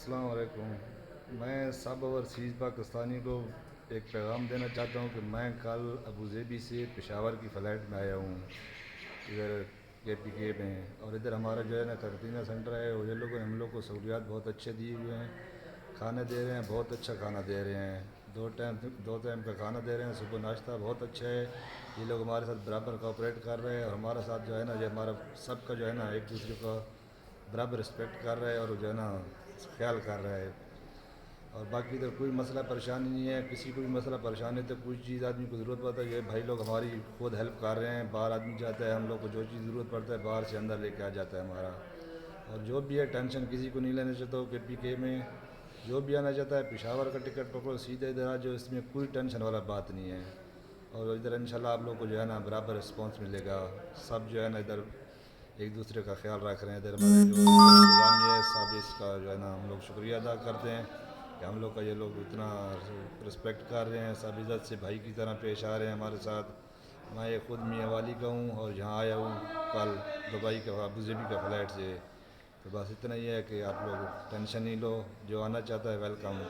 السلام علیکم. میں سب اوورسیز پاکستانی کو ایک پیغام دینا چاہتا ہوں کہ میں کل ابوظہبی سے پشاور کی فلائٹ میں آیا ہوں ادھر KPK میں. اور ادھر ہمارا جو ہے نا قرنطینہ سینٹر ہے، وہ یہ لوگوں نے ہم لوگ کو سہولیات بہت اچھے دیے ہوئے ہیں. کھانے دے رہے ہیں، بہت اچھا کھانا دے رہے ہیں. دو ٹائم کا کھانا دے رہے ہیں. صبح ناشتہ بہت اچھا ہے. یہ لوگ ہمارے ساتھ برابر کوآپریٹ کر رہے ہیں، اور ہمارے ساتھ جو ہے نا یہ ہمارا سب کا جو ہے نا ایک دوسرے کا برابر رسپیکٹ کر رہا ہے، اور جو ہے نا خیال کر رہا ہے. اور باقی ادھر کوئی مسئلہ پریشانی نہیں ہے. کسی کو بھی مسئلہ پریشانی ہے تو کوئی چیز آدمی کو ضرورت پڑتا ہے، یہ بھائی لوگ ہماری خود ہیلپ کر رہے ہیں. باہر آدمی جاتا ہے، ہم لوگ کو جو چیز ضرورت پڑتا ہے باہر سے اندر لے کے آ جاتا ہے ہمارا. اور جو بھی ہے ٹینشن کسی کو نہیں لینا چاہتا ہوں. KPK میں جو بھی آنا چاہتا ہے پشاور کا ٹکٹ پکڑو سیدھے ادھر آ جاؤ، اس میں کوئی ٹینشن والا بات نہیں ہے. اور ادھر انشاءاللہ آپ لوگ کو جو ہے نا برابر رسپانس ملے گا. سب جو ہے نا ادھر ایک دوسرے کا خیال رکھ رہے ہیں. ادھر ہمارے جو انتظامیہ ہے سب، اس کا جو ہے نا ہم لوگ شکریہ ادا کرتے ہیں کہ ہم لوگ کا یہ لوگ اتنا رسپیکٹ کر رہے ہیں. سب عزت سے بھائی کی طرح پیش آ رہے ہیں ہمارے ساتھ. میں یہ خود میاں والی کا ہوں اور یہاں آیا ہوں کل دبئی کا ابوظہبی کا فلائٹ سے. تو بس اتنا ہی ہے کہ آپ لوگ ٹینشن نہیں لو، جو آنا چاہتا ہے ویلکم.